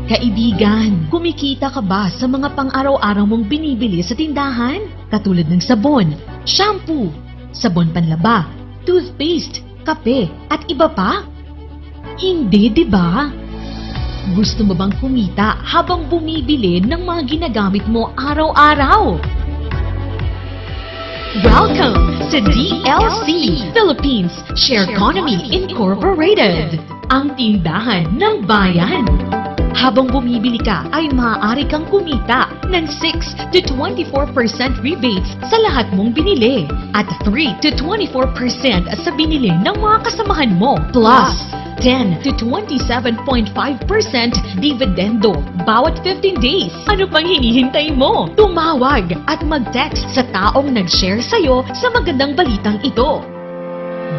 Kaibigan, kumikita ka ba sa mga pang-araw-araw mong binibili sa tindahan? Katulad ng sabon, shampoo, sabon panlaba, toothpaste, kape, at iba pa? Hindi, di ba? Gusto mo bang kumita habang bumibili ng mga ginagamit mo araw-araw? Welcome to DLC Philippines Share Economy Incorporated, ang tindahan ng bayan. Habang bumibili ka ay maaari kang kumita ng 6 to 24% rebates sa lahat mong binili at 3 to 24% sa binili ng mga kasamahan mo, plus 10 to 27.5% dividendo bawat 15 days. Ano pang hinihintay mo? Tumawag at mag-text sa taong nag-share sa'yo sa magandang balitang ito.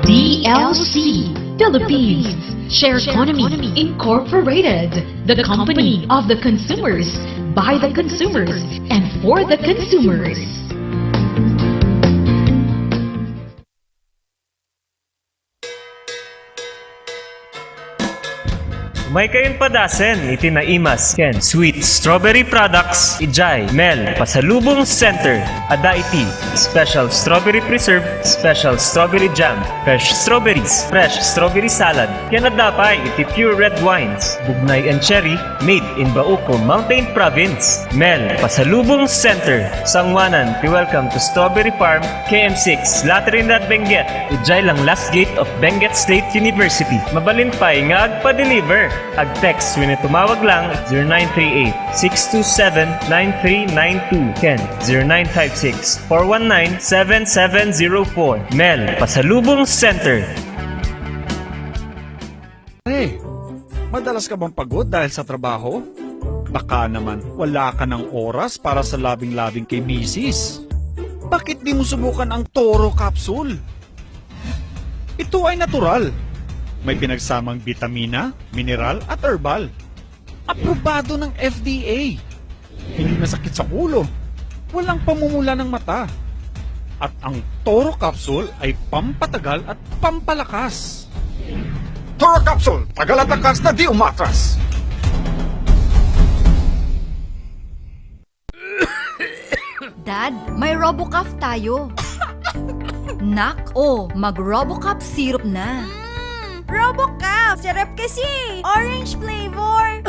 DLC Philippines Share Economy Incorporated, the company of the consumers, by the consumers, and for the consumers. May kayong padasen, itinaimas, Ken, Sweet Strawberry Products, Ijay, Mel, Pasalubong Center, Adaiti, Special Strawberry Preserve, Special Strawberry Jam, Fresh Strawberries, Fresh Strawberry Salad, Kenadapay, iti Pure Red Wines, Bugnay and Cherry, made in Bauco, Mountain Province, Mel, Pasalubong Center, Sangwanan, welcome to Strawberry Farm, KM6, Lateran Benguet, Ijay lang last gate of Benguet State University, Mabalinpay, nga agpa-deliver. Ag-text when tumawag lang 0938-627-9392. Ken 0956-419-7704. Mel, Pasalubong Center. Hey, madalas ka bang pagod dahil sa trabaho? Baka naman wala ka ng oras para sa labing-labing kay misis. Bakit di mo subukan ang Toro Capsule? Ito ay natural. May pinagsamang vitamina, mineral at herbal. Aprobado ng FDA. Hindi masakit sa ulo. Walang pamumula ng mata. At ang Toro Capsule ay pampatagal at pampalakas. Toro Capsule, tagal at lakas na di umatras. Dad, may RoboCuff tayo. Nak, mag-RoboCuff syrup na. RoboCuff! Sarap kasi! Orange flavor!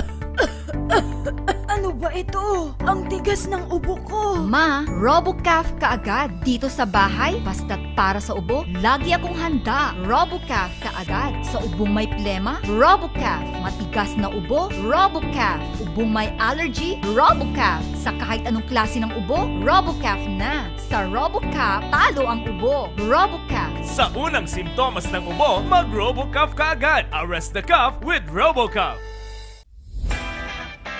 Ano ba ito? Ang tigas ng ubo ko! Ma, RoboCuff kaagad. Dito sa bahay, basta't para sa ubo, lagi akong handa. RoboCuff kaagad. Sa ubong may plema, RoboCuff. Matigas na ubo, RoboCuff. Ubong may allergy, RoboCuff. Sa kahit anong klase ng ubo, RoboCuff na. Sa RoboCuff, talo ang ubo. RoboCuff. Sa unang simptomas ng ubo, mag-RoboCuff ka agad. Arrest the cough with RoboCuff.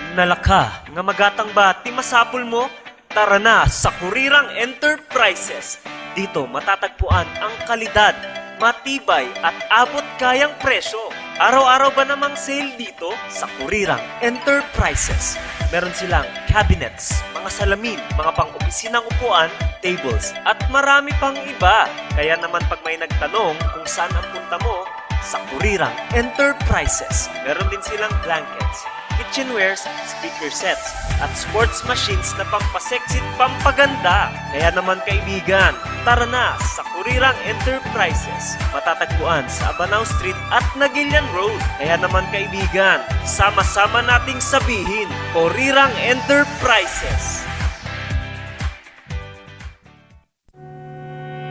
Nalaka, nga magatang ba ti masapul mo? Tara na sa Kurirang Enterprises. Dito matatagpuan ang kalidad, matibay at abot kayang presyo. Araw-araw ba namang sale dito sa Kurirang Enterprises? Meron silang cabinets, mga salamin, mga pang-opisinang upuan, tables, at marami pang iba. Kaya naman pag may nagtanong kung saan ang punta mo, sa Kurirang Enterprises. Meron din silang blankets, kitchenwares, speaker sets, at sports machines na pampasexy at pampaganda. Kaya naman kaibigan, tara na sa Kurirang Enterprises. Matatagpuan sa Abanao Street at Nagilian Road. Kaya naman kaibigan, sama-sama nating sabihin, Kurirang Enterprises.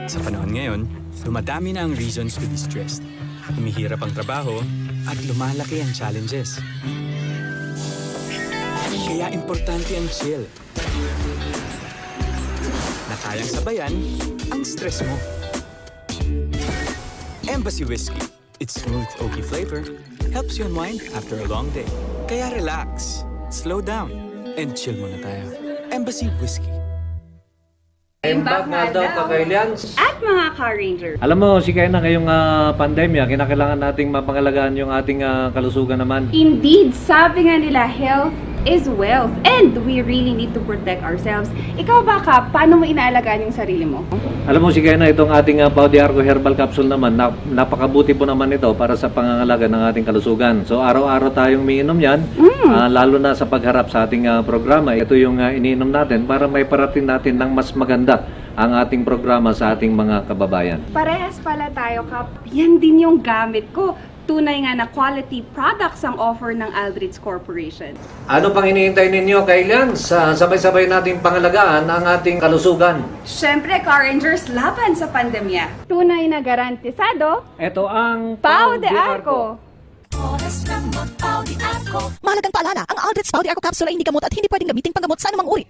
Sa panahon ngayon, dumadami na ang reasons to be stressed. Humihirap ang trabaho at lumalaki ang challenges. Kaya importante ang chill. Na kayang sabayan ang stress mo. Embassy Whiskey. Its smooth, oaky flavor helps you unwind after a long day. Kaya relax, slow down, and chill muna tayo. Embassy Whiskey. Imbag nga daw kakailians. At mga Car Ranger. Alam mo, si kaya na ngayong pandemya, kinakailangan nating mapangalagaan yung ating kalusugan naman. Indeed, sabi nga nila, health is wealth and we really need to protect ourselves. Ikaw ba, Kap, paano mo inaalagaan yung sarili mo? Alam mo, si Kena, itong ating Pau de Arco Herbal Capsule naman, napakabuti po naman ito para sa pangangalaga ng ating kalusugan. So, araw-araw tayong umiinom yan, lalo na sa pagharap sa ating programa. Ito yung iniinom natin para may parating natin ng mas maganda ang ating programa sa ating mga kababayan. Parehas pala tayo, Kap. Yan din yung gamit ko. Tunay nga na quality products ang offer ng Aldrich Corporation. Ano pang hinihintay ninyo, Kailians? Sabay-sabay nating pangalagaan ang ating kalusugan. Siyempre, Car Rangers, laban sa pandemya. Tunay na garantisado, Ito ang Pau de Arco. Mahalagang paalala, ang Aldrich Pau de Arco Capsule ay hindi gamot at hindi pwedeng gamitin panggamot sa anumang uri.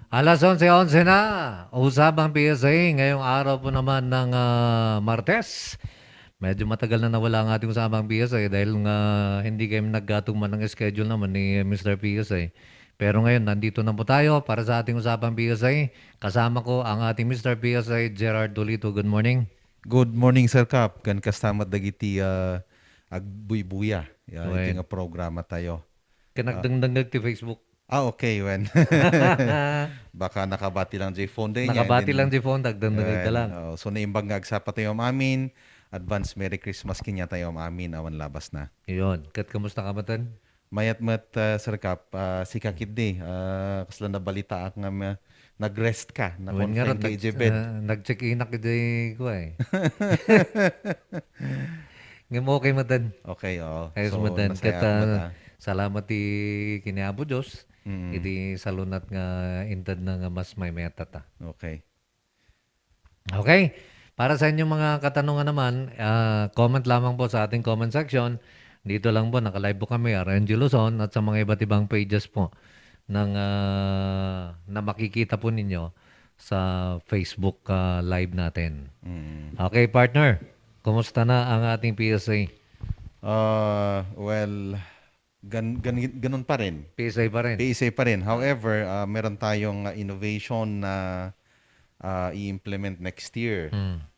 Alas 11:11 na. Usapang PSA ngayong araw po naman ng Martes. Medyo matagal na nawala ang ating usamang PSA dahil nga hindi kami nagkatugma ng schedule naman ni Mr. PSA. Pero ngayon, nandito na po tayo para sa ating usapang PSA. Kasama ko ang ating Mr. PSA, Gerard Dolito. Good morning. Good morning, Sir Kap. Gan kasama dagiti agbuy-buya. Okay. Iti nga programa tayo. Kanagdangdangag ti Facebook. Okay, when. Baka nakabati lang di phone din. Nakabati lang di phone, dagdangdangag ka lang. So naimbag nga agsapat tayo amin. Advance Merry Christmas kinya tayo amin. Awan labas na. Iyon. Kat, kamusta ka matan? Mayat-mat, Sir Kap. Si Kakid di. Kasla na balita nga nag-rest ka. Na-confine ka ijibed. Nag-check-in ako ko eh. Ngayon mo okay matan. Okay, oo. Ayos So, matan. nasaya Kat, ako mata. salamat ti kiniabo Diyos. Iti salunat nga intad na nga mas may metata. Okay. Okay. Para sa inyong mga katanungan naman, comment lamang po sa ating comment section. Dito lang po, nakalive po kami, RNG Luzon, at sa mga iba't ibang pages po ng, na makikita po ninyo sa Facebook live natin. Okay, partner. Kumusta na ang ating PSA? Well, ganun pa rin. PSA pa rin. PSA pa rin. However, meron tayong innovation na i-implement next year.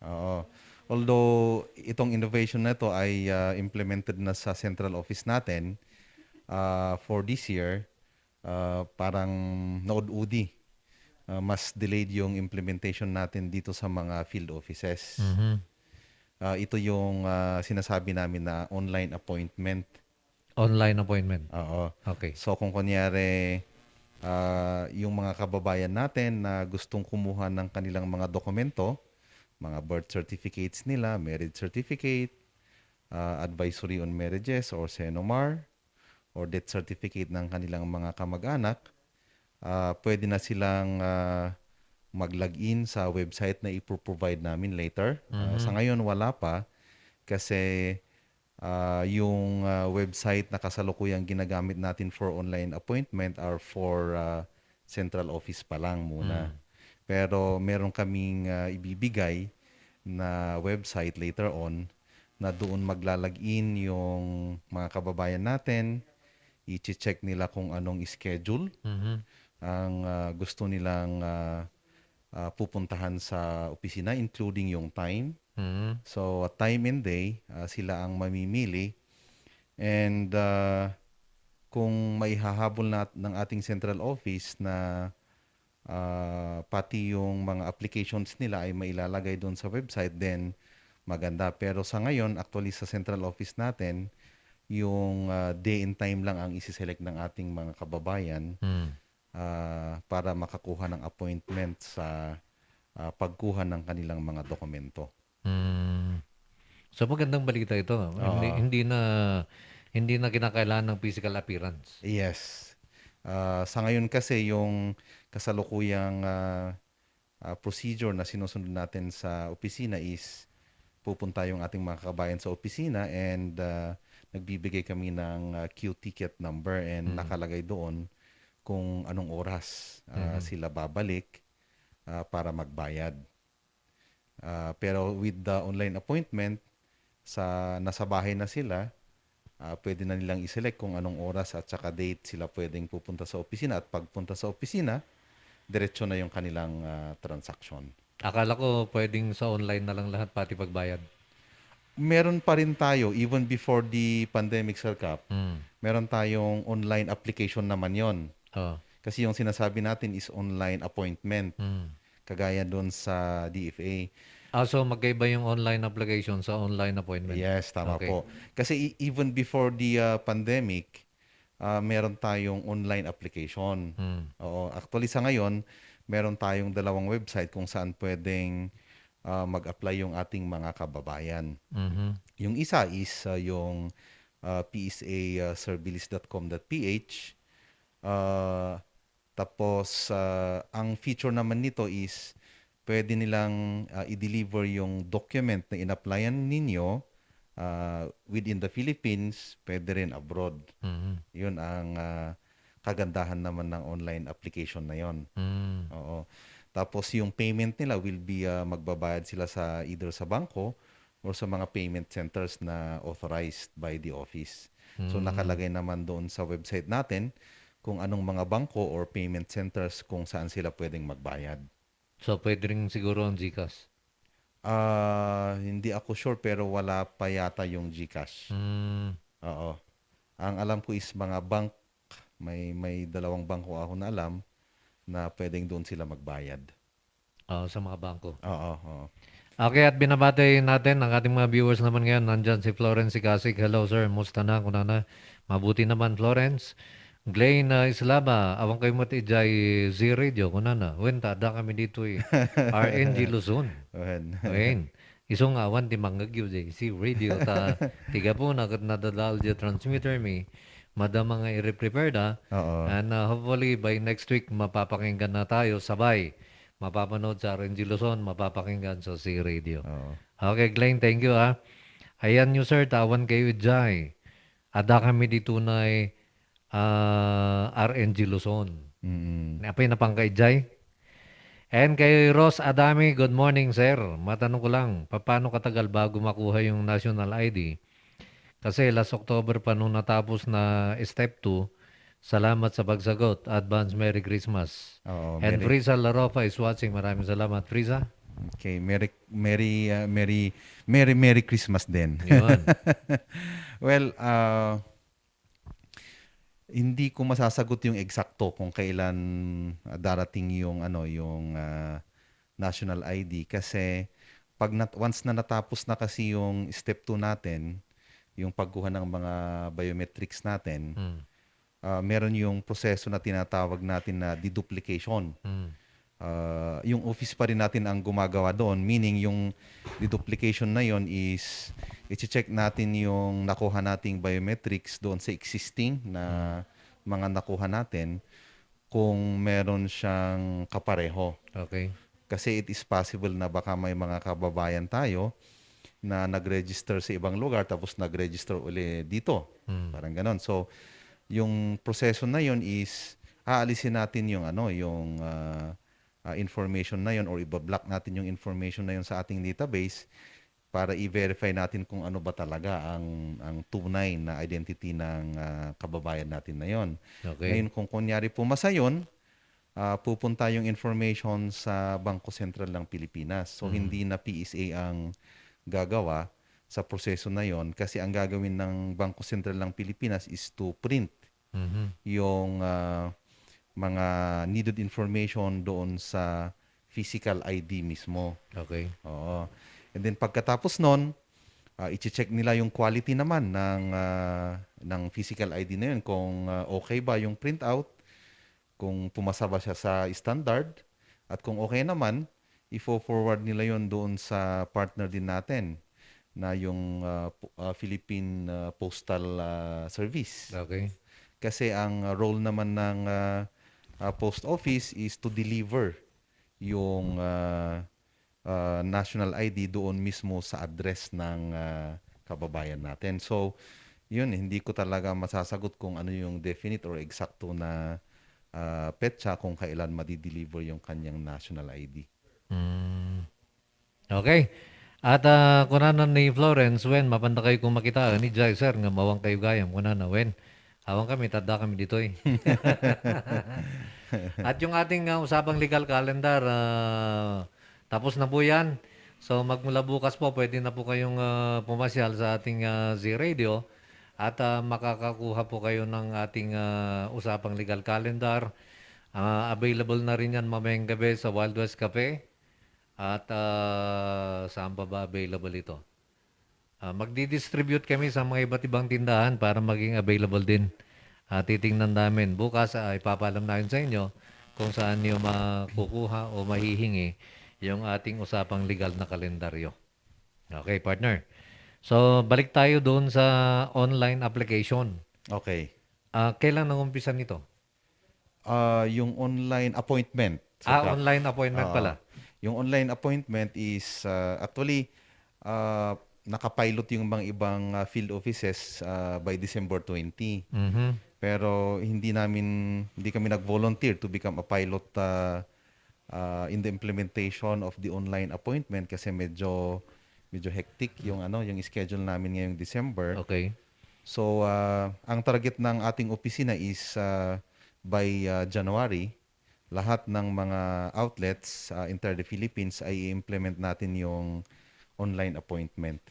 Oo. Although itong innovation na ito ay implemented na sa central office natin for this year, parang naud-udi. Mas delayed yung implementation natin dito sa mga field offices. Ito yung sinasabi namin na online appointment. Online appointment? Oo. Okay. So kung kunyari, yung mga kababayan natin na gustong kumuha ng kanilang mga dokumento, mga birth certificates nila, marriage certificate, advisory on marriages or SENOMAR, or death certificate ng kanilang mga kamag-anak, pwede na silang mag-login sa website na ipro-provide namin later. Sa ngayon, wala pa kasi yung website na kasalukuyang ginagamit natin for online appointment are for central office pa lang muna. Pero meron kaming ibibigay na website later on na doon maglalagin yung mga kababayan natin, i-check nila kung anong schedule ang gusto nilang pupuntahan sa opisina, including yung time. So, time and day, sila ang mamimili. And kung maihahabol ng ating central office na pati yung mga applications nila ay mailalagay doon sa website, then maganda. Pero sa ngayon, actually sa central office natin, yung day and time lang ang isi-select ng ating mga kababayan para makakuha ng appointment sa pagkuha ng kanilang mga dokumento. So magandang balita ito. Hindi na kinakailangan ng physical appearance. Yes. Sa ngayon kasi yung kasalukuyang procedure na sinusunod natin sa opisina is pupunta yung ating mga kabayan sa opisina and nagbibigay kami ng queue ticket number and nakalagay doon kung anong oras sila babalik para magbayad. Pero with the online appointment, nasa bahay na sila, pwede na nilang i-select kung anong oras at saka date sila pwedeng pupunta sa opisina. At pagpunta sa opisina, diretso na yung kanilang transaction. Akala ko pwedeng sa online na lang lahat pati pagbayad. Meron pa rin tayo, even before the pandemic, Sir Cap, meron tayong online application naman yon. Oh. Kasi yung sinasabi natin is online appointment. Kagaya doon sa DFA. So magkaiba yung online application sa online appointment? Yes, tama Okay. po. Kasi even before the pandemic, meron tayong online application. Oo. Actually, sa ngayon, meron tayong dalawang website kung saan pwedeng mag-apply yung ating mga kababayan. Yung isa is yung psaservilis.com.ph. Tapos, ang feature naman nito is pwede nilang i-deliver yung document na in-applyan ninyo within the Philippines, pwede rin abroad. Yun ang kagandahan naman ng online application na yon. Oo. Tapos yung payment nila will be magbabayad sila sa either sa bangko or sa mga payment centers na authorized by the office. So nakalagay naman doon sa website natin kung anong mga bangko or payment centers kung saan sila pwedeng magbayad. So pwede rin siguro ang GCash? Hindi ako sure pero wala pa yata yung GCash. Oo. Ang alam ko is mga bank, may dalawang bangko ako na alam na pwedeng doon sila magbayad. Sa mga bangko. Oo. Okay, at binabati natin ang ating mga viewers naman ngayon. Nandyan si Florence Sikasik. Hello sir, musta na? Kunana, mabuti naman Florence. Glenn Islaba, awang kayo mo tijay Z Radio. Kunana, wenta, da kami dito RNG Luzon. Wen. Isong awan, di manggagyo si Radio. Tiga po na nadadal di transmitter mi. Madam mga i-prepare na. And hopefully by next week mapapakinggan na tayo sabay. Mapapanood sa RNG Luzon, mapapakinggan sa C Radio. Okay, Glenn, thank you ha. Ayan nyo sir, tawan kayo Jai. Ada kami dito na RNG Luzon. Apay na pang kay Jai. And kay Ross Adami, good morning sir. Matanong ko lang, paano katagal bago makuha yung national ID? Kasi last October pa nung natapos na step 2, salamat sa pagsagot. Advance Merry Christmas. And Friza Larofa is watching. Maraming salamat, Friza. Okay, Merry Christmas din. Well, hindi ko masasagot yung eksakto kung kailan darating yung national ID kasi once na natapos na kasi yung step 2 natin, yung pagkuha ng mga biometrics natin, meron yung proseso na tinatawag natin na deduplication. Yung office pa rin natin ang gumagawa doon, meaning yung deduplication na yon is i-check natin yung nakuha nating biometrics doon sa existing na mga nakuha natin kung meron siyang kapareho. Okay. Kasi it is possible na baka may mga kababayan tayo na nag-register sa ibang lugar tapos nag-register uli dito. Parang ganon. So, yung proseso na yon is aalisin natin yung information na yon or ibablock natin yung information na yon sa ating database para i-verify natin kung ano ba talaga ang tunay na identity ng kababayan natin na yon. Okay. Ngayon, kung kunyari pumasa yun, pupunta yung information sa Bangko Sentral ng Pilipinas. So, hindi na PSA ang gagawa sa proseso na yon kasi ang gagawin ng Bangko Sentral ng Pilipinas is to print yung mga needed information doon sa physical ID mismo. Okay. Oo. And then pagkatapos nun, i-check nila yung quality naman ng physical ID na yun. Kung okay ba yung printout, kung pumasa ba siya sa standard, at kung okay naman, i-forward nila yon doon sa partner din natin na yung Philippine Postal Service. Okay. Kasi ang role naman ng post office is to deliver yung national ID doon mismo sa address ng kababayan natin. So, yun, hindi ko talaga masasagot kung ano yung definite or eksakto na petsa kung kailan madi-deliver yung kanyang national ID. Okay. At kunanan ni Florence, when mapanda kayo kung makita ni Jai sir, nga mawang kayo gayam, kunanan, when awang kami, tada kami dito At yung ating usapang legal calendar, tapos na po yan. So magmula bukas po, pwede na po kayong pumasyal sa ating Z-Radio at makakakuha po kayo ng ating usapang legal calendar. Available na rin yan mamayang gabi sa Wild West Cafe. At saan pa ba available ito? Magdi-distribute kami sa mga iba't ibang tindahan para maging available din. Titingnan namin. Bukas ipapaalam namin sa inyo kung saan nyo makukuha o mahihingi yung ating usapang legal na kalendaryo. Okay, partner. So, balik tayo doon sa online application. Okay. Kailan nag-umpisa nito? Yung online appointment. So, Online appointment pala. Yung online appointment is actually nakapilot yung mga ibang field offices by December 20. Pero hindi kami nag-volunteer to become a pilot in the implementation of the online appointment kasi medyo hectic yung schedule namin ngayong December. Okay. So ang target ng ating opisina is by January, lahat ng mga outlets entire the Philippines ay i-implement natin yung online appointment.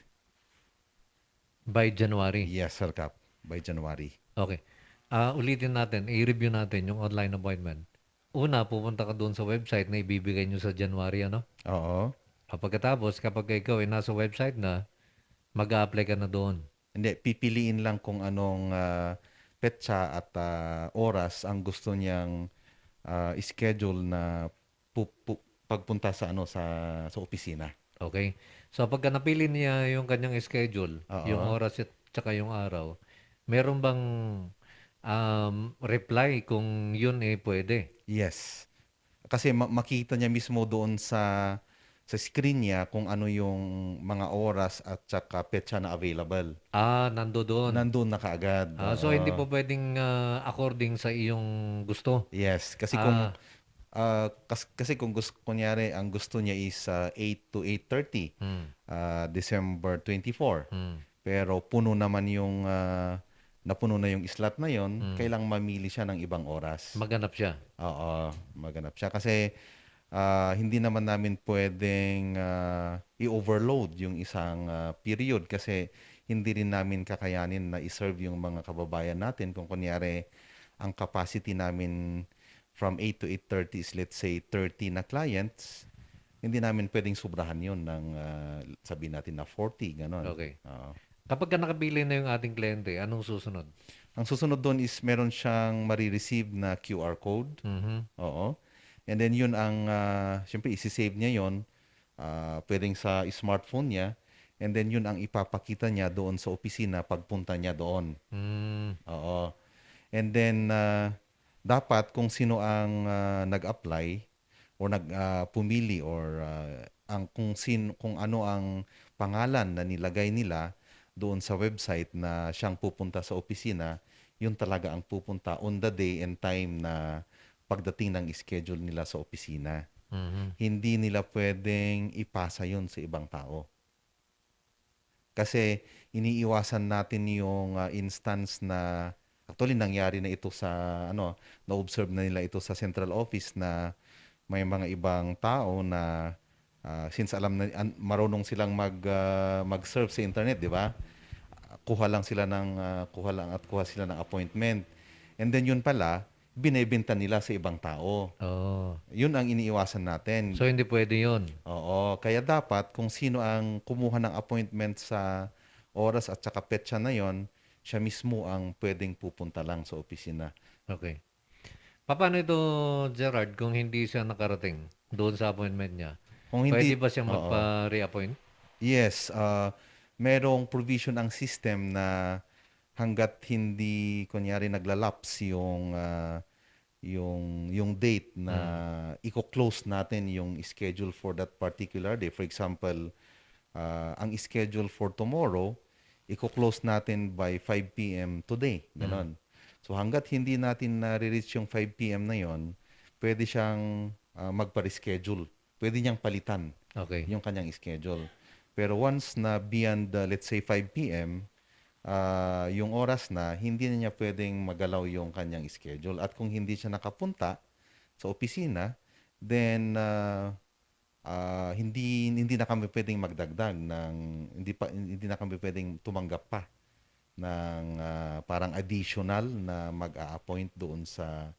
By January? Yes, Sir Kap. By January. Okay. Ulitin natin, i-review natin yung online appointment. Una, pupunta ka doon sa website na ibibigay nyo sa January, ano? Oo. Pagkatapos, kapag ikaw ay nasa website na, mag-a-apply ka na doon. Hindi, pipiliin lang kung anong petsa at oras ang gusto niyang schedule na pagpunta sa sa opisina. Okay. So pagka napili niya yung kanyang schedule, Oo. yung oras at saka yung araw, meron bang reply kung yun pwede? Yes. Kasi makita niya mismo doon sa screen niya kung ano yung mga oras at saka petsa na available. Nando doon. Nandun na kaagad. So hindi po pwedeng according sa iyong gusto. Yes, kasi kung kasi kung kunyari ang gusto niya is 8 to 8:30 December 24. Pero napuno na yung slot na yon, kailang mamili siya ng ibang oras. Maganap siya. Oo, maganap siya kasi hindi naman namin pwedeng i-overload yung isang period kasi hindi rin namin kakayanin na i-serve yung mga kababayan natin kung kunyari ang capacity namin from 8 to 8:30 is let's say 30 na clients, hindi namin pwedeng sobrahan yun ng sabihin natin na 40, gano'n. Okay. Kapag nakabili na yung ating kliyente, anong susunod? Ang susunod doon is meron siyang marireceive na QR code. Oo. And then yun ang, siyempre isi-save niya yun, pwedeng sa smartphone niya, and then yun ang ipapakita niya doon sa opisina pagpunta niya doon. Oo. And then, dapat kung sino ang nag-apply or pumili or kung ano ang pangalan na nilagay nila doon sa website na siyang pupunta sa opisina, yun talaga ang pupunta on the day and time na pagdating ng schedule nila sa opisina. Hindi nila pwedeng ipasa yun sa ibang tao. Kasi iniiwasan natin yung instance na actually nangyari na ito sa na-observe na nila ito sa central office na may mga ibang tao na since alam na marunong silang mag-serve sa internet, di ba? Kuha sila ng appointment. And then yun pala, binebenta nila sa ibang tao. Yun ang iniiwasan natin. So hindi pwede yun. Oo, kaya dapat kung sino ang kumuha ng appointment sa oras at saka petsa na yon, siya mismo ang pwedeng pupunta lang sa opisina. Okay. Paano ito, Gerard, kung hindi siya nakarating doon sa appointment niya? Kung hindi, pwede ba siyang magpa-reappoint? Yes. Merong provision ang system na hanggat hindi, kunyari, naglalapse yung date na i-close natin yung schedule for that particular day. For example, ang schedule for tomorrow, i-close natin by 5 p.m. today. Ganon. So hanggat hindi natin na-reach yung 5 p.m. na yon, pwede siyang magpa-reschedule. Pwede niyang palitan yung kanyang schedule. Pero once na beyond, let's say 5 p.m., yung oras na, hindi na niya pwedeng magalaw yung kanyang schedule. At kung hindi siya nakapunta sa opisina, then hindi na kami pwedeng magdagdag ng hindi na kami pwedeng tumanggap pa ng parang additional na mag-a-appoint doon sa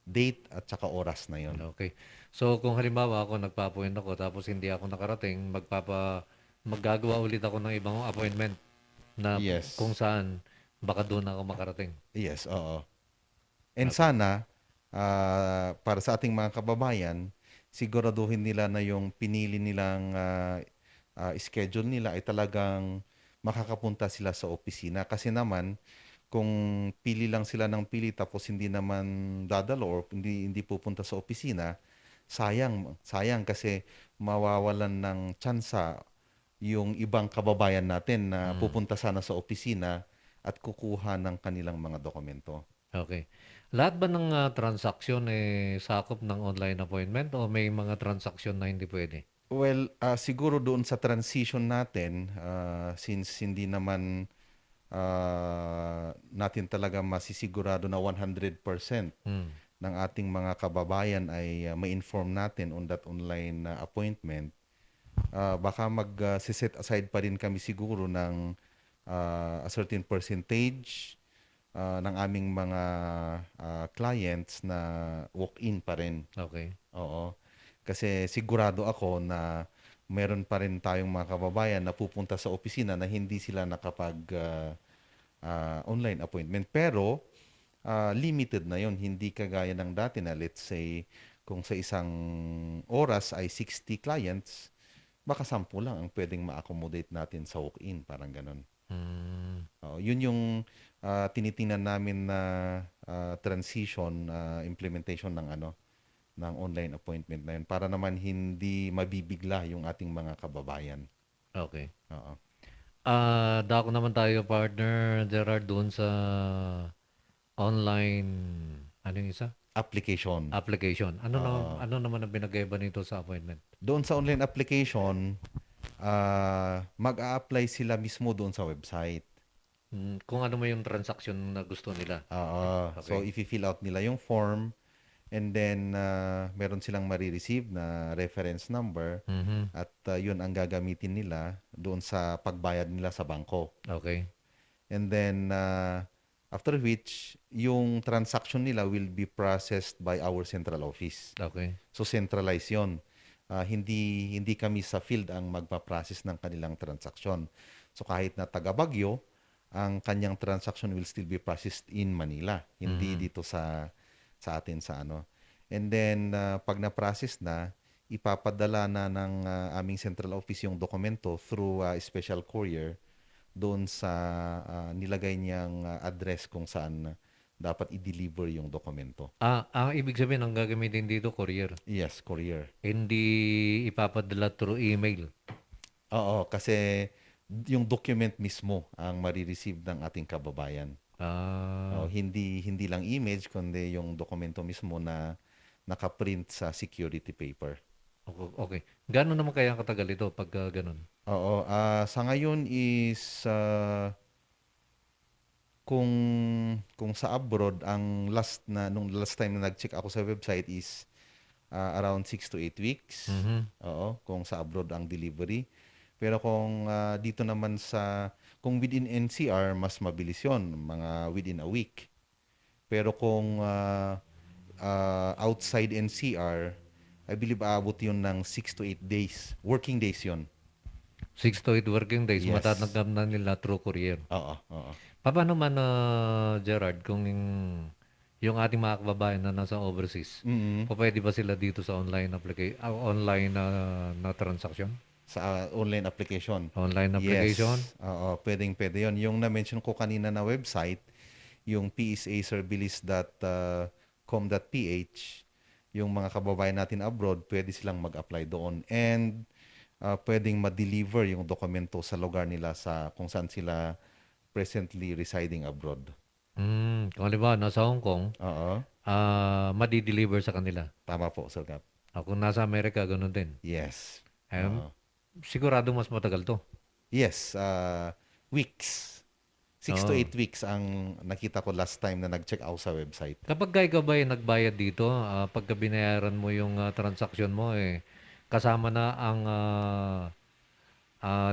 date at saka oras na yon. Okay. So kung halimbawa ako nagpa-appoint ako tapos hindi ako nakarating, maggagawa ulit ako ng ibang appointment na Yes. kung saan baka doon ako makarating. Yes, oo. And sana, para sa ating mga kababayan, siguraduhin nila na yung pinili nilang schedule nila ay talagang makakapunta sila sa opisina. Kasi naman, kung pili lang sila ng pili tapos hindi naman dadalo or hindi pupunta sa opisina, sayang kasi mawawalan ng tsansa yung ibang kababayan natin na pupunta sana sa opisina at kukuha ng kanilang mga dokumento. Okay. Lahat ba ng transaksyon sakop ng online appointment o may mga transaksyon na hindi pwede? Well, siguro doon sa transition natin, since hindi naman natin talaga masisigurado na 100% ng ating mga kababayan ay ma-inform natin on that online appointment, baka mag-set aside pa rin kami siguro ng a certain percentage ng aming mga clients na walk-in pa rin. Okay. Oo. Kasi sigurado ako na meron pa rin tayong mga kababayan na pupunta sa opisina na hindi sila nakapag online appointment. Pero limited na yon, hindi kagaya ng dati na let's say kung sa isang oras ay 60 clients, baka 10 lang ang pwedeng ma-accommodate natin sa walk-in, parang ganon. Yun yung tinitingnan namin na transition implementation ng online appointment na yun para naman hindi mabibigla yung ating mga kababayan. Okay. Oo. Dako naman tayo, partner Gerard, doon sa online, ano yung isa? Application. Application. Ano naman ang pinagkaiba nito sa appointment? Doon sa online application, mag-a-apply sila mismo doon sa website. Kung ano mo yung transaction na gusto nila. Okay. So, i-fill out nila yung form and then meron silang marireceive na reference number at yun ang gagamitin nila doon sa pagbayad nila sa bangko. Okay. And then, after which, yung transaction nila will be processed by our central office. Okay. So, centralized yun. Hindi kami sa field ang magpa-process ng kanilang transaksyon. So, kahit na taga Baguio, ang kanyang transaction will still be processed in Manila. Hindi dito sa atin sa ano. And then, pag na-process na, ipapadala na ng aming central office yung dokumento through special courier doon sa nilagay niyang address kung saan dapat i-deliver yung dokumento. Ang ibig sabihin, ang gagamitin dito, courier. Yes, courier. Hindi ipapadala through email. Oo, kasi yung document mismo ang marireceive ng ating kababayan. Hindi lang image, kundi yung dokumento mismo na nakaprint sa security paper. Okay. Gano'n naman kaya katagal ito pag gano'n? Oo. Sa ngayon is kung sa abroad, nung last time na nag-check ako sa website is around 6 to 8 weeks. Oo, kung sa abroad ang delivery. Pero kung dito naman kung within NCR, mas mabilis yon, mga within a week. Pero kung outside NCR, I believe aabot yun ng 6 to 8 days. Working days yon. 6 to 8 working days, Yes. matatanggap na nila through courier. Oo. Paano man, Gerard, kung yung ating mga kababayan na nasa overseas, pwede ba sila dito sa online online na transaction? Sa online application. Online application? Yes. Oo, pwede yun. Yung na-mention ko kanina na website, yung psaservice.com.ph, yung mga kababayan natin abroad, pwede silang mag-apply doon. And pwedeng ma-deliver yung dokumento sa lugar nila kung saan sila presently residing abroad. Kung halimbawa, nasa Hong Kong, madi-deliver sa kanila. Tama po, Sir Cap. Kung nasa Amerika, ganun din. Yes. Sigurado mas matagal to. Yes, weeks. 6 to 8 weeks ang nakita ko last time na nag-check out sa website. Kapag ikaw ba nagbayad dito, pagka binayaran mo yung transaction mo, kasama na ang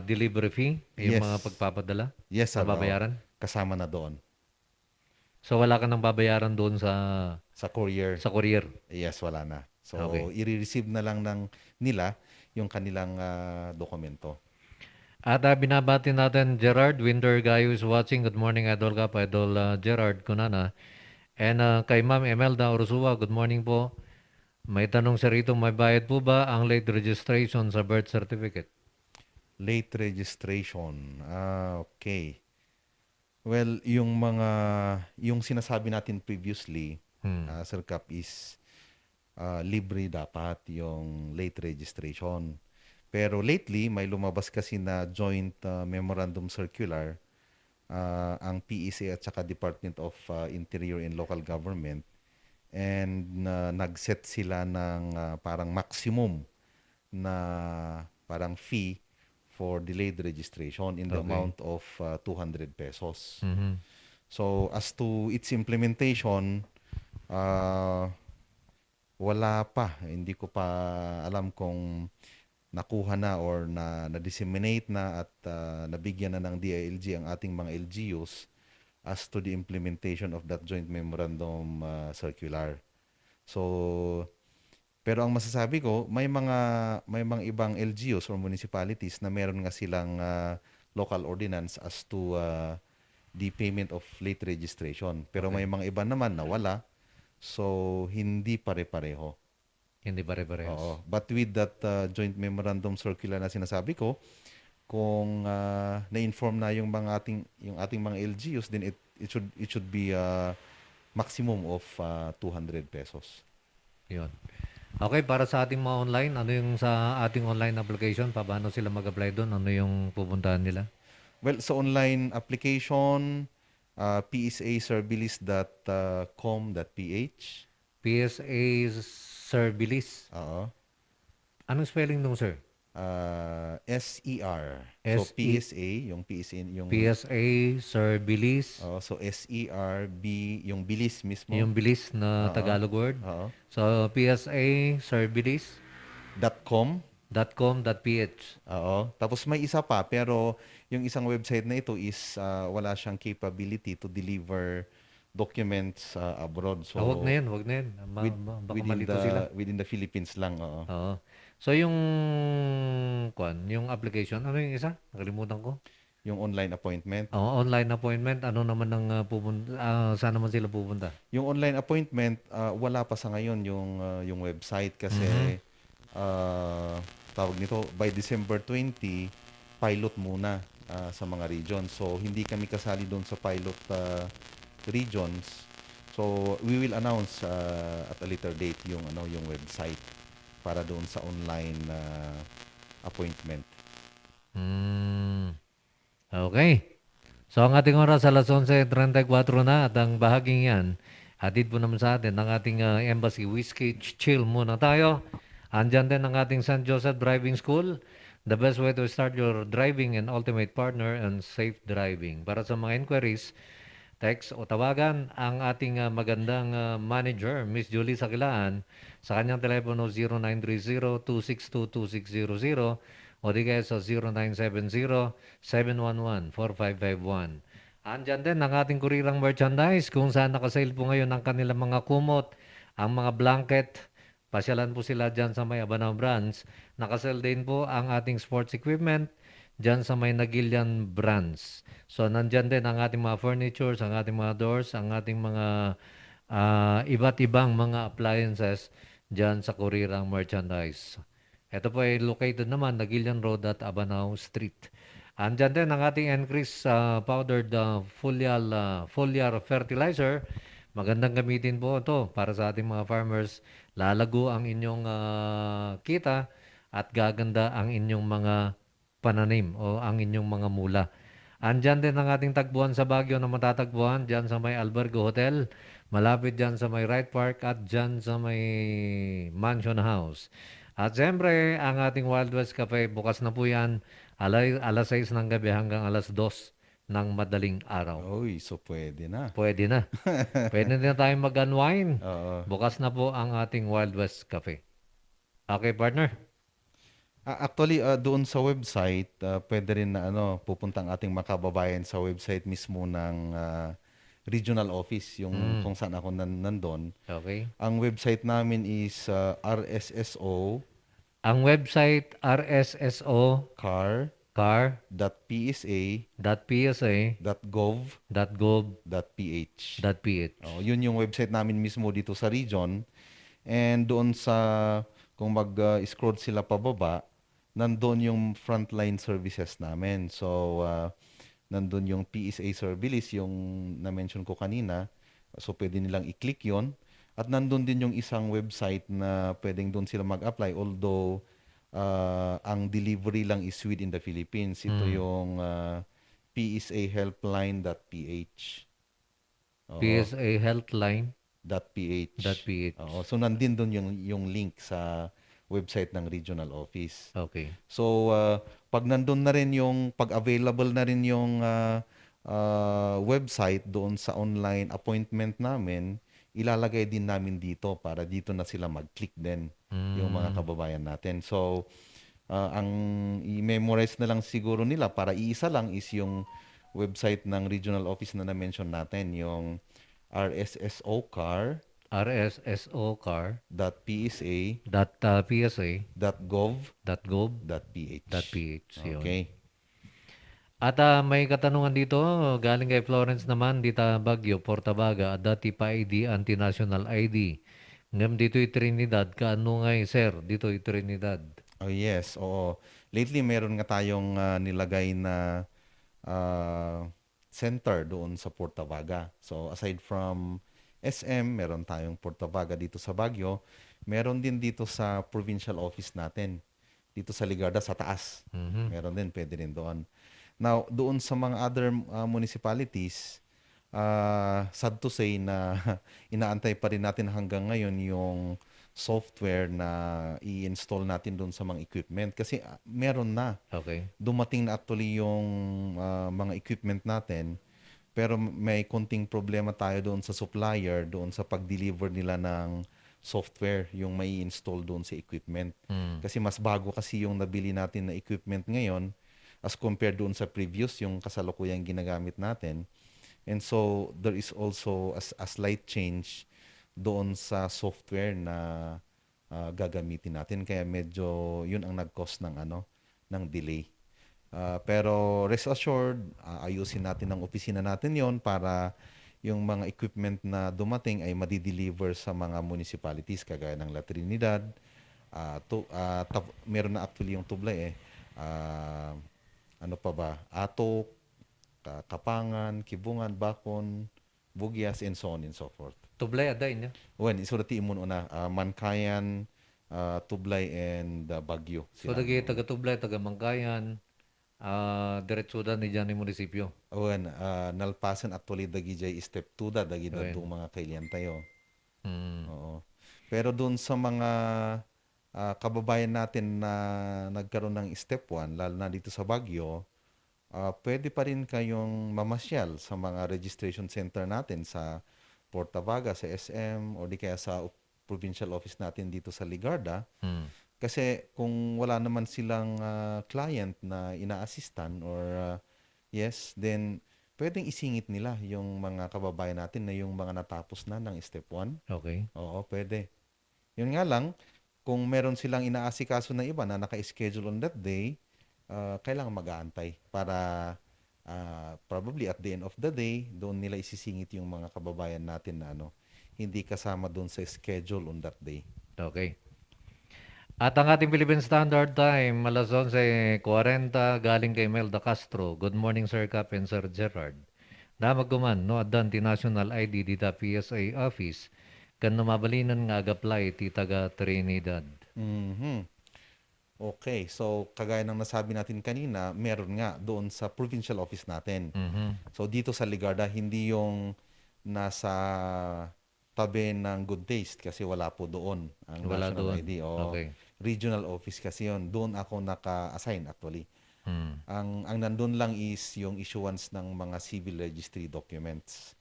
delivery fee, yung Yes. mga pagpapadala Yes, na sir. oo. babayaran? Kasama na doon. So wala ka nang babayaran doon sa Sa courier. yes, wala na. So, Okay. i-receive na lang nila yung kanilang dokumento. At binabati natin Gerard Winter Gayo is watching. Good morning, Idol Kap, Idol Gerard Kunana. And kay Ma'am Emelda Ursua, good morning po. May tanong siya rito, may bayad po ba ang late registration sa birth certificate? Late registration. Okay. Well, yung sinasabi natin previously, Sir Cap, is libre dapat yung late registration. Pero lately, may lumabas kasi na joint memorandum circular ang PEC at saka Department of Interior and Local Government, and nag-set sila ng parang maximum na parang fee for delayed registration in the Okay. amount of 200 pesos. Mhm. So as to its implementation, wala pa. Hindi ko pa alam kung nakuha na or na-disseminate na at nabigyan na ng DILG ang ating mga LGUs as to the implementation of that joint memorandum circular. So, pero ang masasabi ko, may mga ibang LGUs or municipalities na meron nga silang local ordinance as to the payment of late registration. Pero may mga iba naman na wala. So, hindi pare-pareho. Hindi pare-parehas. Oo. But with that joint memorandum circular na sinasabi ko, kung na-inform na yung ating mga LGUs, then it should be maximum of 200 pesos. Yun. Okay, para sa ating mga online, ano yung sa ating online application? Paano sila mag-apply doon? Ano yung pupuntahan nila? Well, sa online application, psaservilis.com.ph. PSA Servilis. Oo. Anong spelling nung, sir? SER. So PSA, yung PSA, yung PSA Servilis. so SERB, yung bilis mismo. Yung bilis na Tagalog word. Oo. So, PSA Servilis. .com. .com.ph. Oo. Tapos may isa pa, pero yung isang website na ito is wala siyang capability to deliver documents abroad. So Wag na yan. Baka malito sila. within the Philippines lang. Oo. Oo. So, yung application, ano yung isa? Nakalimutan ko. Yung online appointment. Oo, online appointment. Ano naman ang saan naman sila pupunta? Yung online appointment, wala pa sa ngayon yung website kasi tawag nito, by December 20, pilot muna sa mga regions. So, hindi kami kasali doon sa pilot regions. So, we will announce at a later date yung website para doon sa online appointment. Okay. So, ang ating oras alas 11:34 na at ang bahaging yan, hatid po naman sa atin ng ating Embassy Whiskey Chill muna tayo. Andyan din ang ating St. Joseph Driving School. The best way to start your driving and ultimate partner and safe driving. Para sa mga inquiries, text o tawagan ang ating magandang manager, Miss Julie Sakilaan, sa kanyang telepono 0930-262-2600 o di kaya sa 0970-711-4551. Andyan din ang ating kurirang merchandise kung saan nakasale po ngayon ang kanilang mga kumot, ang mga blanket. Pasyalan po sila dyan sa may Abanao Branch. Nakasale din po ang ating sports equipment dyan sa may Nagilian Branch. So, nandyan din ang ating mga furnitures, ang ating mga doors, ang ating mga iba't ibang mga appliances dyan sa kurirang merchandise. Ito po ay located naman Nagilian Road at Abanao Street. Andyan din ang ating Increase powdered foliar fertilizer. Magandang gamitin po ito para sa ating mga farmers. Lalago ang inyong kita at gaganda ang inyong mga pananim o ang inyong mga mula. Andyan din ang ating tagpuan sa Baguio na matatagpuan dyan sa may Albergo Hotel, malapit dyan sa may Wright Park at dyan sa may Mansion House. At siyempre, ang ating Wild West Cafe, bukas na po yan, alas 6 ng gabi hanggang alas 2 ng madaling araw. Uy, so pwede na. Pwede na. Pwede na tayong mag-unwind. Oo. Bukas na po ang ating Wild West Cafe. Okay, partner? Actually, doon sa website, pwede rin na pupunta ang ating mga kababayan sa website mismo ng regional office, yung kung saan ako nandun. Okay. Ang website namin is RSSO Ang website RSSO car car .psa.gov.ph. .psa.gov.ph. Yun yung website namin mismo dito sa region. And doon sa, kung mag-scroll sila pababa, nandun yung frontline services namin. So, nandun yung PSA Service, yung na-mention ko kanina. So, pwede nilang i-click yon. At nandun din yung isang website na pwedeng doon sila mag-apply. Although, ang delivery lang is within the Philippines. Ito yung psahelpline.ph. PSA Healthline .ph. .ph. So, nandun doon yung link sa website ng regional office. Okay. So, pag nandun na rin pag available na rin yung website doon sa online appointment namin, ilalagay din namin dito para dito na sila mag-click din yung mga kababayan natin. So, ang i-memorize na lang siguro nila para iisa lang is yung website ng regional office na na-mention natin, yung rssocard.psa.gov.ph. Yun. Okay. At may katanungan dito, galing kay Florence naman, dita Baguio, Portabaga, dati pa ID, anti-national ID. Ngam dito Trinidad, kaano nga sir, dito Trinidad. Oh yes, oo. Lately meron nga tayong nilagay na center doon sa Portabaga. So aside from SM, meron tayong Portabaga dito sa Baguio. Meron din dito sa provincial office natin. Dito sa Ligarda, sa taas. Meron din, pwede rin doon. Now, doon sa mga other municipalities, sad to say na inaantay pa rin natin hanggang ngayon yung software na i-install natin doon sa mga equipment. Kasi meron na. Okay. Dumating na actually yung mga equipment natin. Pero may konting problema tayo doon sa supplier, doon sa pag-deliver nila ng software, yung may install doon sa equipment. Kasi mas bago kasi yung nabili natin na equipment ngayon as compared doon sa previous, yung kasalukuyang ginagamit natin. And so, there is also a slight change doon sa software na gagamitin natin. Kaya medyo yun ang nag-cause ng delay. Pero rest assured, ayusin natin ang opisina natin yon para yung mga equipment na dumating ay madideliver sa mga municipalities kagaya ng La Trinidad. Meron na actually yung Tublay ano pa ba? Atok, Kapangan, Kibungan, Bakon, Bugyas, and so on and so forth. Tublay aday niya. When isurati mo una, Mankayan, Tublay, and Baguio. So dagi taga Tublay, taga Mangkayan, diretsuda ni dyan ni munisipyo. When nalpasan actually dagi jay step 2 dagi dadong mga kailian tayo. Oo. Pero doon sa mga kababayan natin na nagkaroon ng step 1, lalo na dito sa Baguio, pwede pa rin kayong mamasyal sa mga registration center natin sa Portabaga, sa SM, o di kaya sa provincial office natin dito sa Ligarda. Kasi kung wala naman silang client na ina-assistan or then pwedeng isingit nila yung mga kababayan natin na yung mga natapos na ng step 1. Okay. Oo, pwede. Yun nga lang, kung meron silang inaasikaso na iba na naka-schedule on that day, kailangan mag-aantay para probably at the end of the day, doon nila isisingit yung mga kababayan natin na hindi kasama doon sa schedule on that day. Okay. At ang ating Philippine Standard Time, alas 11:40, galing kay Melda Castro. Good morning, Sir Cap and Sir Gerard. Namagkuman, no adanti national ID dita PSA office, kan numabalinan nga ag-apply ti taga Trinidad. Okay, so kagaya ng nasabi natin kanina, meron nga doon sa provincial office natin. So dito sa Ligarda, hindi yung nasa tabi ng Good Taste kasi wala po doon ang Wala national doon. ID. Okay. Regional office kasi yon. Doon ako naka-assign actually. Ang nandun lang is yung issuance ng mga civil registry documents.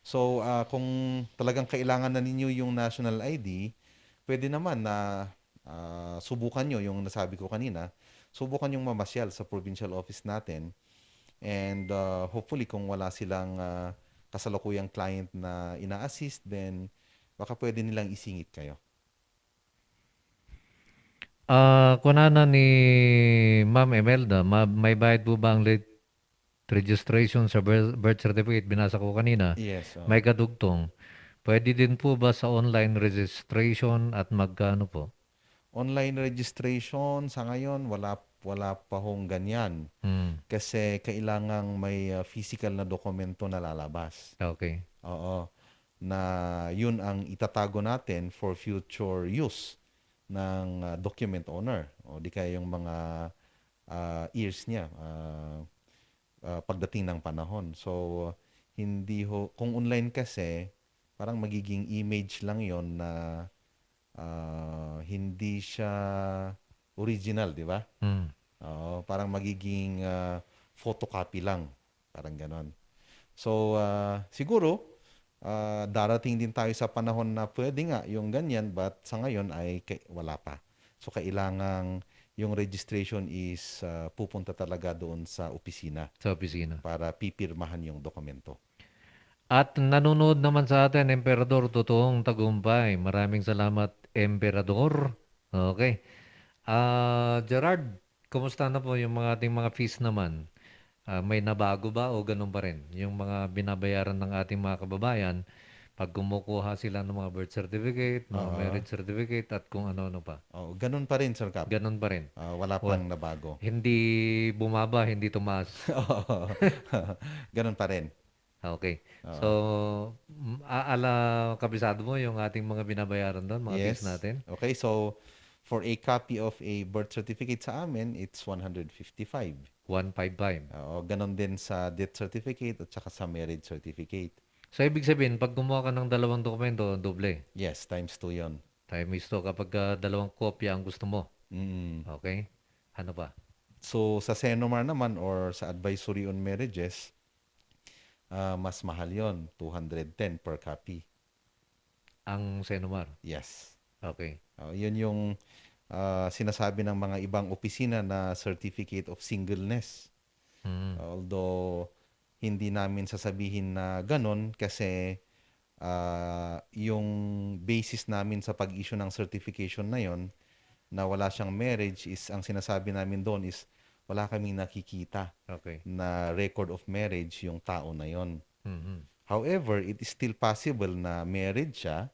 So kung talagang kailangan na ninyo yung national ID, pwede naman na subukan nyo yung nasabi ko kanina, subukan yung mamasyal sa provincial office natin. And hopefully kung wala silang kasalukuyang client na ina-assist, then baka pwede nilang isingit kayo. Kunana ni Ma'am Emelda, may bayad po ba ang late registration sa birth certificate? Binasa ko kanina. Yes. May kadugtong. Pwede din po ba sa online registration at magkano po? Online registration sa ngayon wala pa hong ganyan kasi kailangang may physical na dokumento na lalabas. Okay. Oo. Na yun ang itatago natin for future use ng document owner o di kaya yung mga years niya pagdating ng panahon. So hindi kung online kasi parang magiging image lang yon na hindi siya original, di ba? Parang magiging photocopy lang, parang ganon. So siguro darating din tayo sa panahon na pwede nga yung ganyan, but sa ngayon ay wala pa. So kailangang yung registration is pupunta talaga doon sa opisina. Sa opisina. Para pipirmahan yung dokumento. At nanonood naman sa atin, Emperador Totoong Tagumpay. Maraming salamat, Emperador. Okay. Gerard, kumusta na po yung mga ating mga fees naman? May nabago ba o ganun pa rin? Yung mga binabayaran ng ating mga kababayan pag kumukuha sila ng mga birth certificate, mga marriage certificate at kung ano-ano pa. Ganun pa rin, Sir Cap. Ganun pa rin. Wala pang nabago. Hindi bumaba, hindi tumaas. Ganun pa rin. Okay. So, kabisado mo yung ating mga binabayaran doon, mga fees natin? Okay, so for a copy of a birth certificate sa amin, it's 155. 155. Ganon din sa death certificate at saka sa marriage certificate. So, ibig sabihin, pag gumawa ka ng dalawang dokumento, doble? Yes, times 2 yun. Times 2 kapag dalawang kopya ang gusto mo? Okay. Ano pa? So, sa Senomar naman or sa Advisory on Marriages, mas mahal yon, 210 per copy. Ang Senomar? Yes. Okay. Yun yung sinasabi ng mga ibang opisina na certificate of singleness. Although hindi namin sasabihin na ganon kasi yung basis namin sa pag-issue ng certification na yon na wala siyang marriage is ang sinasabi namin doon is wala kaming nakikita na record of marriage yung tao na yon. However, it is still possible na married siya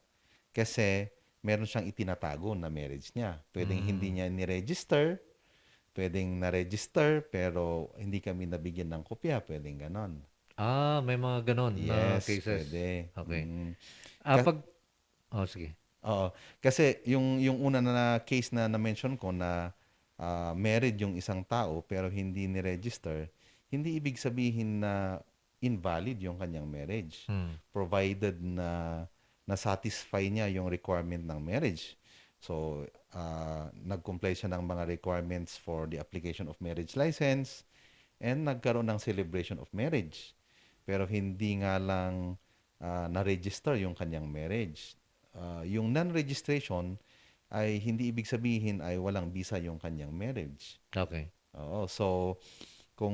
kasi meron siyang itinatago na marriage niya. Pwedeng hindi niya ni-register, pwedeng na-register pero hindi kami nabigyan ng kopya, pwedeng ganon. May mga ganon na cases. Pwede. Okay. Sige. Oo. Kasi yung una na case na na-mention ko na married yung isang tao pero hindi ni-register, hindi ibig sabihin na invalid yung kanyang marriage. Provided na na-satisfy niya yung requirement ng marriage. So, nag-comply siya ng mga requirements for the application of marriage license and nagkaroon ng celebration of marriage. Pero hindi nga lang na-register yung kanyang marriage. Yung non-registration ay hindi ibig sabihin ay walang visa yung kanyang marriage. Okay. So, kung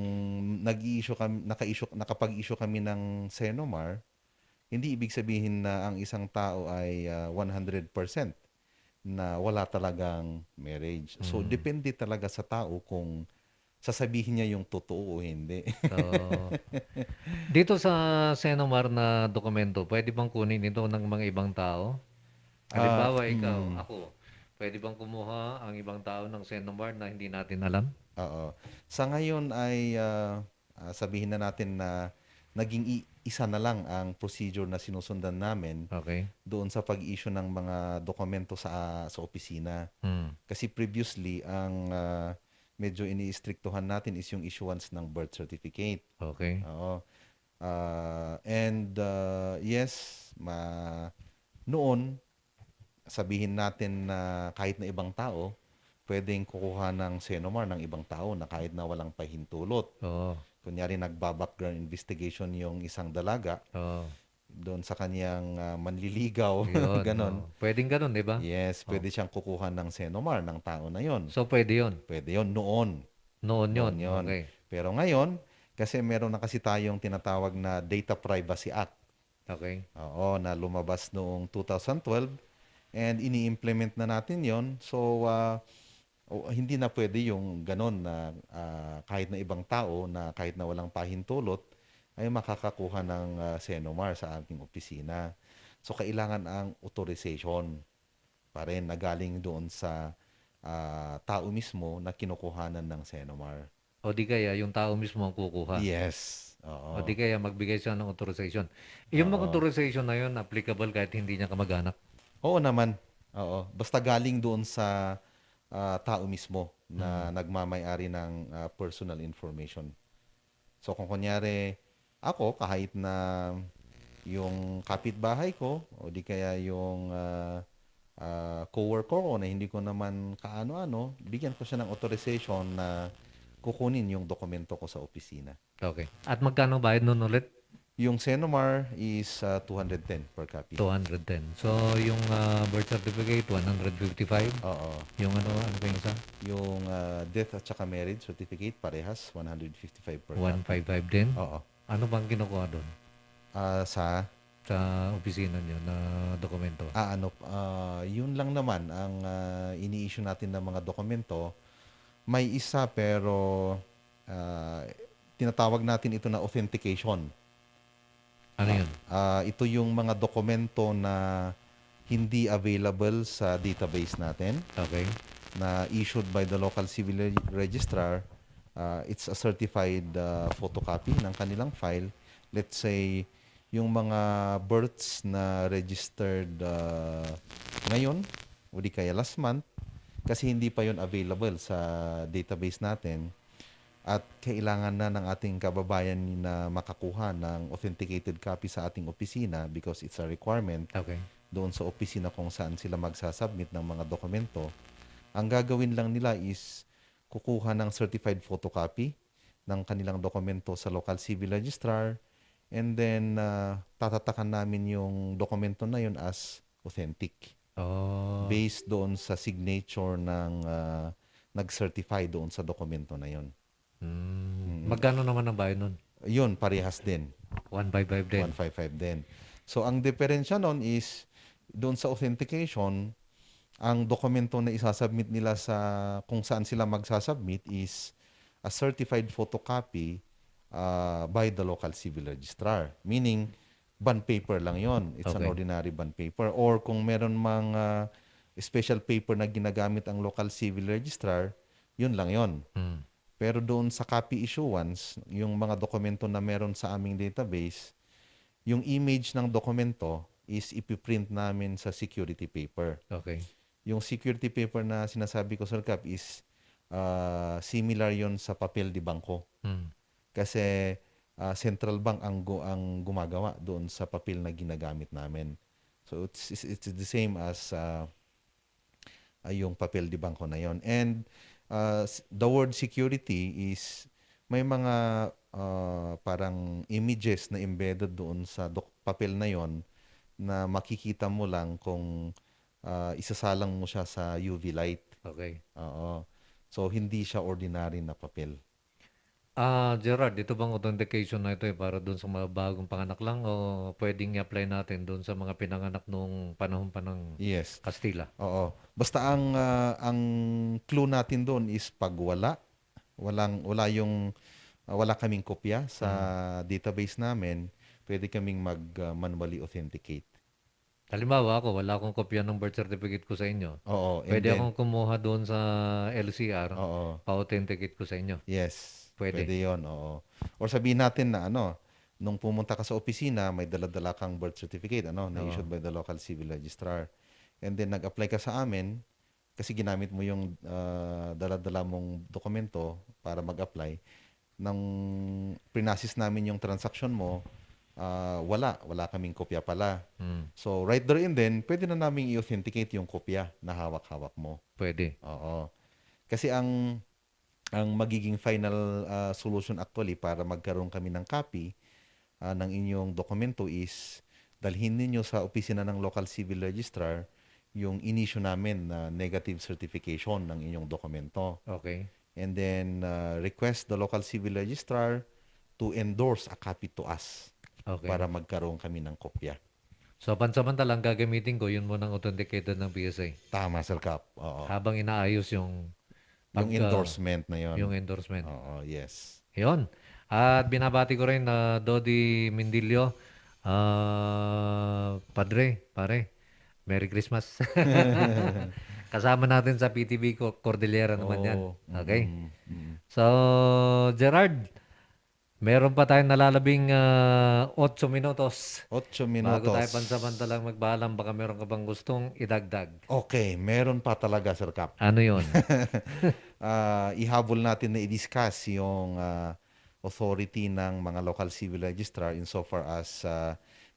nakapag-issue kami ng Senomar, hindi ibig sabihin na ang isang tao ay 100% na wala talagang marriage. So, depende talaga sa tao kung sasabihin niya yung totoo o hindi. Dito sa Senomar na dokumento, pwede bang kunin ito ng mga ibang tao? Halimbawa, ikaw, ako, pwede bang kumuha ang ibang tao ng Senomar na hindi natin alam? Oo. Sa ngayon ay sabihin na natin na naging isa na lang ang procedure na sinusundan namin doon sa pag-issue ng mga dokumento sa opisina. Kasi previously, ang medyo iniistriktuhan natin is yung issuance ng birth certificate. Okay. Oo. Yes, noon, sabihin natin na kahit na ibang tao, pwedeng kukuha ng Senomar ng ibang tao na kahit na walang pahintulot. Kunyari, nagba-background investigation yung isang dalaga, doon sa kanyang manliligaw, Yun, ganon. Pwedeng ganun, di ba? Yes, pwede siyang kukuha ng Senomar ng tao na yon. So, pwede yun. Pwede yon noon. Noon yun. Noon yon. Okay. Pero ngayon, kasi meron na kasi tayong tinatawag na Data Privacy Act. Okay. Oo, na lumabas noong 2012 and ini-implement na natin yon. So, hindi na pwede yung ganon na kahit na ibang tao na kahit na walang pahintulot ay makakakuha ng Senomar sa ating opisina. So, kailangan ang authorization pa rin na galing doon sa tao mismo na kinukuhanan ng Senomar. O di kaya yung tao mismo ang kukuha. Yes. Oo. O di kaya magbigay siya ng authorization. Yung mga authorization na yun, applicable kahit hindi niya kamag-anak. Oo naman. Oo. Basta galing doon sa tao mismo na nagmamay-ari ng personal information. So kung kunyari, ako kahit na yung kapitbahay ko o di kaya yung coworker ko na hindi ko naman kaano-ano, bigyan ko siya ng authorization na kukunin yung dokumento ko sa opisina. Okay. At magkano bayad nun ulit? Yung Senomar is 210 per copy. 210. So, yung birth certificate, 155. Oo. Yung ano ba yung isa? Yung death at saka marriage certificate, parehas, 155 per copy. 155 din? Oo. Ano bang kinukuha doon? Sa opisina niyo na dokumento? Yun lang naman ang ini-issue natin ng mga dokumento. May isa pero tinatawag natin ito na authentication. Ano yun? Ito yung mga dokumento na hindi available sa database natin. Okay. Na issued by the local civil registrar. It's a certified photocopy ng kanilang file. Let's say, yung mga births na registered ngayon, o di kaya last month, kasi hindi pa yon available sa database natin. At kailangan na ng ating kababayan na makakuha ng authenticated copy sa ating opisina because it's a requirement doon sa opisina kung saan sila magsasubmit ng mga dokumento. Ang gagawin lang nila is kukuha ng certified photocopy ng kanilang dokumento sa local civil registrar and then tatatakan namin yung dokumento na yun as authentic. Based doon sa signature ng nag-certify doon sa dokumento na yun. Magkano naman ang bayad nun? Yun, parehas din. 155 din? 155 din. So, ang diferensya nun is, doon sa authentication, ang dokumento na isasubmit nila sa kung saan sila magsasubmit is a certified photocopy by the local civil registrar. Meaning, bond paper lang yon. It's an ordinary bond paper. Or kung meron mang special paper na ginagamit ang local civil registrar, yun lang yon. Pero doon sa copy issuance, yung mga dokumento na meron sa aming database, yung image ng dokumento is ipiprint namin sa security paper. Okay. Yung security paper na sinasabi ko, Sir Cap, is similar yon sa papel di bangko. Kasi central bank ang gumagawa doon sa papel na ginagamit namin. So it's the same as yung papel di bangko na yon. And the word security is may mga parang images na embedded doon sa papel na yon na makikita mo lang kung isasalang mo siya sa UV light. Okay. Oo. So, hindi siya ordinary na papel. Gerard, ito bang authentication na ito para doon sa mga bagong panganak lang o pwedeng i-apply natin doon sa mga pinanganak nung panahon pa ng Kastila? Oo. Basta ang clue natin doon is pag wala kaming kopya sa database namin, pwede kaming mag-manually authenticate. Halimbawa ako, wala akong kopya ng birth certificate ko sa inyo. Oo. Pwede akong kumuha doon sa LCR, Oo. pa-authenticate ko sa inyo. Yes. Pwede yun, oo. Or sabihin natin na nung pumunta ka sa opisina, may dala-dala kang birth certificate, na issued by the local civil registrar. And then nag-apply ka sa amin, kasi ginamit mo yung dala-dala mong dokumento para mag-apply. Nang prinasis namin yung transaction mo, wala kaming kopya pala. So right there and then, pwede na namin i-authenticate yung kopya na hawak-hawak mo. Pwede. Oo. Kasi ang magiging final solution actually para magkaroon kami ng copy ng inyong dokumento is dalhin ninyo sa opisina ng local civil registrar yung inisyu namin na negative certification ng inyong dokumento. Okay. And then request the local civil registrar to endorse a copy to us Okay. para magkaroon kami ng kopya. So, pansamantalang gagamitin ko, yun munang authenticated ng PSA. Tama, Sir Kap. Oo. Habang inaayos yung Yung endorsement na yon. Yung endorsement. Oo, yes. Yun. At binabati ko rin na Dodi Mindilio. Pare, Merry Christmas. Kasama natin sa PTV Cordillera naman yan. Okay? So, Gerard, meron pa tayong nalalabing 8 minutos. 8 minutos. Bago tayo pansamantalang magbalam, baka meron ka bang gustong idagdag? Okay, meron pa talaga, Sir Kap. Ano yun? Ihabol natin na i-discuss yung authority ng mga local civil registrar insofar as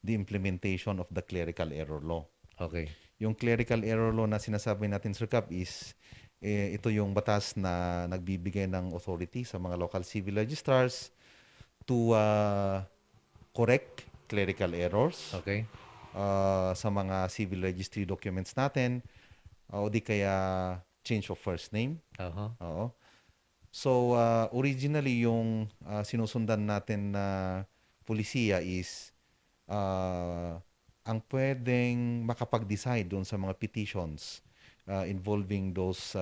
the implementation of the clerical error law. Okay. Yung clerical error law na sinasabi natin, Sir Kap, is ito yung batas na nagbibigay ng authority sa mga local civil registrars to correct clerical errors Okay. sa mga civil registry documents natin o di kaya change of first name. Uh-huh. Oo. So, originally yung sinusundan natin na pulisiya is ang pwedeng makapag-decide doon sa mga petitions involving those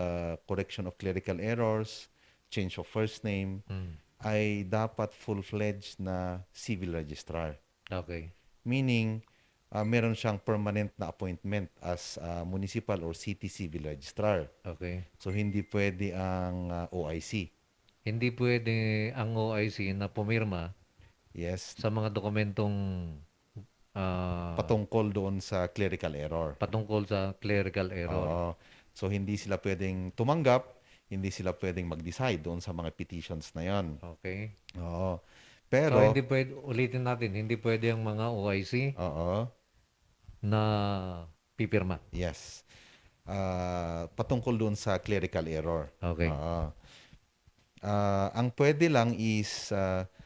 correction of clerical errors, change of first name, ay dapat full-fledged na civil registrar. Okay. Meaning, meron siyang permanent na appointment as municipal or city civil registrar. Okay. So, hindi pwede ang OIC. Hindi pwede ang OIC na pumirma Yes. sa mga dokumentong Patungkol doon sa clerical error. patungkol sa clerical error. Oo. So, hindi sila pwedeng tumanggap, hindi sila pwedeng mag-decide doon sa mga petitions na yon. Okay. Oo. So, Pero, hindi pwede, ulitin natin, hindi pwede ang mga OIC oo. na pipirma. Yes. Patungkol doon sa clerical error. Okay. Oo. Ang pwede lang is,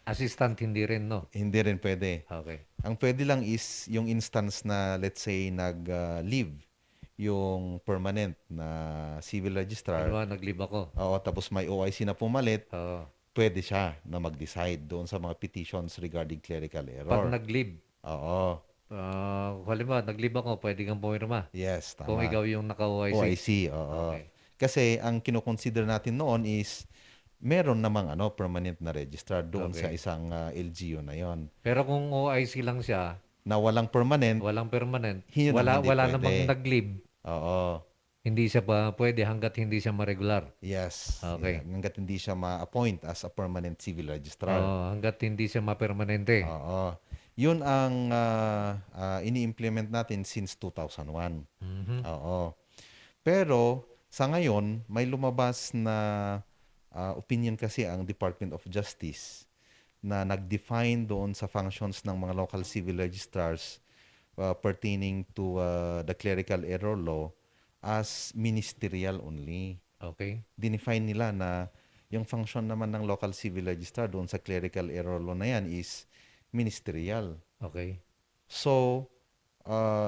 Assistant, hindi rin, no? hindi rin pwede. Okay. Ang pwede lang is yung instance na, let's say, nag-leave yung permanent na civil registrar. Ano, nag-leave ako. Oo, tapos may OIC na pumalit, Oo. pwede siya na mag-decide doon sa mga petitions regarding clerical error. Pag nag-leave, Oo. halimbawa, nag-leave ako, pwede kang pumirma. Yes, tama. Kung ikaw yung naka-OIC. OIC, oo. Okay. Kasi ang kinoconsider natin noon is meron namang permanent na registrar doon Okay. sa isang LGU na yon. Pero kung OIC lang siya, Na walang permanent, walang permanent, Yun ang wala hindi pwede. namang nag-leave, oo. hindi siya pa pwede hanggat hindi siya ma-regular. Yes. Okay. Yeah, hanggat hindi siya ma-appoint as a permanent civil registrar. Hanggat hindi siya ma-permanente. Oo. Yun ang ini-implement natin since 2001. Mhm. Oo. Pero sa ngayon, may lumabas na opinion kasi ang Department of Justice na nag-define doon sa functions ng mga local civil registrars pertaining to the clerical error law as ministerial only. Okay. Dinefine nila na yung function naman ng local civil registrar doon sa clerical error law na yan is ministerial. Okay. So,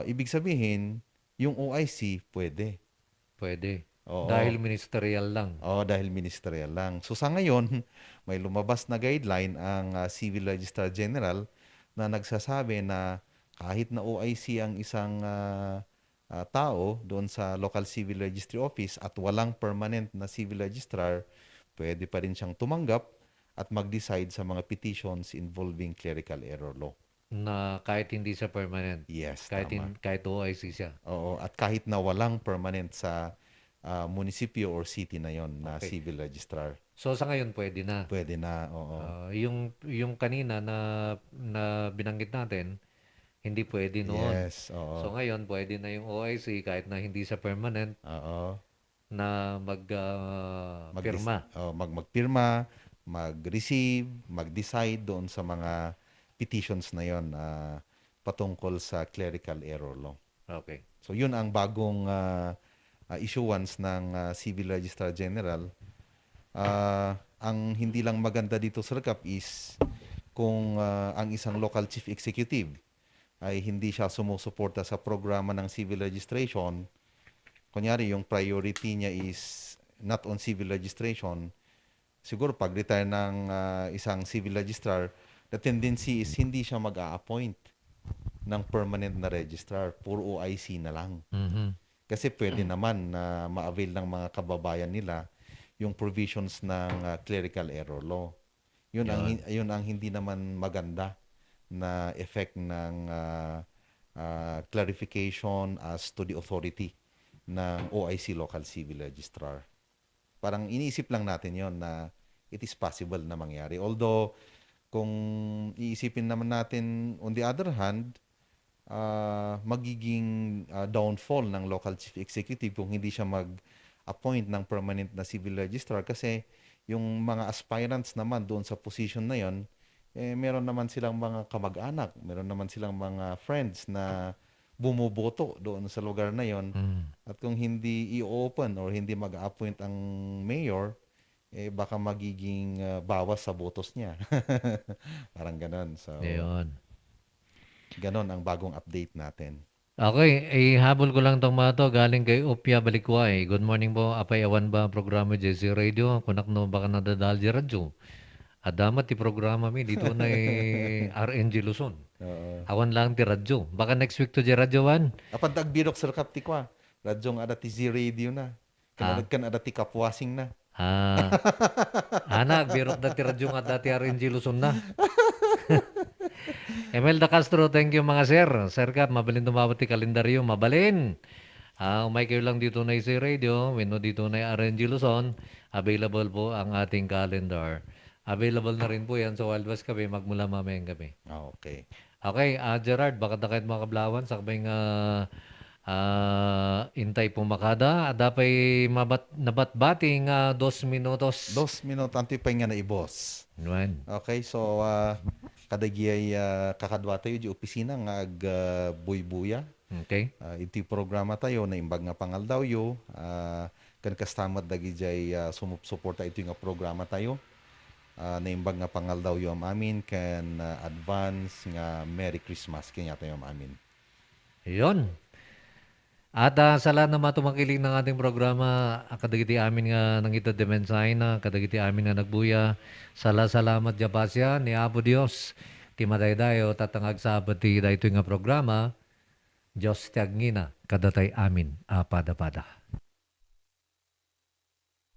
ibig sabihin, yung OIC pwede. Pwede. Oo. Dahil ministerial lang. Oo, dahil ministerial lang. So sa ngayon, may lumabas na guideline ang Civil Registrar General na nagsasabi na kahit na OIC ang isang tao doon sa local civil registry office at walang permanent na civil registrar, pwede pa rin siyang tumanggap at mag-decide sa mga petitions involving clerical error law. Na kahit hindi siya permanent. Yes, Kahit, tama. kahit OIC siya. Oo, at kahit na walang permanent sa munisipyo or city na yon na Okay. civil registrar, So sa ngayon pwede na. pwede na. Oo. Yung kanina na binanggit natin, hindi pwede noon. Yes, oo. So ngayon pwede na yung OIC kahit na hindi siya permanent Oo. na magpirma. Magpirma, mag-receive, mag-decide doon sa mga petitions na yon patungkol sa clerical error law. Okay. So yun ang bagong issuance ng Civil Registrar General. Ang hindi lang maganda dito, Sir Kap, is kung ang isang local chief executive ay hindi siya sumusuporta sa programa ng civil registration, kunyari yung priority niya is not on civil registration, siguro pag-retire ng isang civil registrar, the tendency is hindi siya mag-a-appoint ng permanent na registrar. Puro OIC na lang. Kasi pwede naman na ma-avail ng mga kababayan nila yung provisions ng clerical error law. Yun ang hindi naman maganda na effect ng clarification as to the authority ng OIC Local Civil Registrar. Parang iniisip lang natin yon na it is possible na mangyari. Although, kung iisipin naman natin on the other hand, magiging downfall ng local chief executive kung hindi siya mag-appoint ng permanent na civil registrar kasi yung mga aspirants naman doon sa position na yon, meron naman silang mga kamag-anak, meron naman silang mga friends na bumuboto doon sa lugar na yon. At kung hindi i-open or hindi mag-appoint ang mayor, baka magiging bawas sa botos niya. Parang ganon. So, ganon ang bagong update natin. Okay, habol ko lang itong mga to. Galing kay Upya Balikway. Good morning po. Apay awan ba programa JC Radio? Kunak no baka nadadal di radyo. Adamat ti programa mi dito na RNG Luzon. Awan lang ti radyo. Baka next week to di radyo wan. Apan tagbirok sir kapti kwa. Radyong ada ti Z Radio na. Kan ada ti kapwasing na. Anak, birok na ti radyo nga dati RNG Luzon na. Emelda Castro, thank you mga sir. Sir Kap, mabalin tumawat ti kalendaryo. Mabalin. Umay kayo lang dito na si radio. Wino dito na RNG Luzon. Available po ang ating calendar. Available na rin po yan sa Wild West Cafe magmula mamayang gabi. Okay. Okay, Gerard, baka na kahit mga kablawan sa kabay nga intay po makada. Adapay nabatbating 2 minutos. 2 minutos, antipay nga na i-boss. Okay, so kadagiyay kakadwa tayo di opisina nga buybuya. Okay. Iti programa tayo na imbag nga pangaldaw yo. Kan kastamad dagi jay sumusuporta ito nga programa tayo. Na imbag nga pangaldaw yo am amin kan advance nga Merry Christmas kanya tayo am amin. Yon. At sa lahat na matumakiling ng ating programa, kadagiti amin nga nangita demensay na, kadagiti amin nga nagbuya. Salamat Japasya ni Apo Dios. Ti madaydayo tatangag sa abati da ito nga programa. Diyos tiagngina, kadatay amin, apada-pada.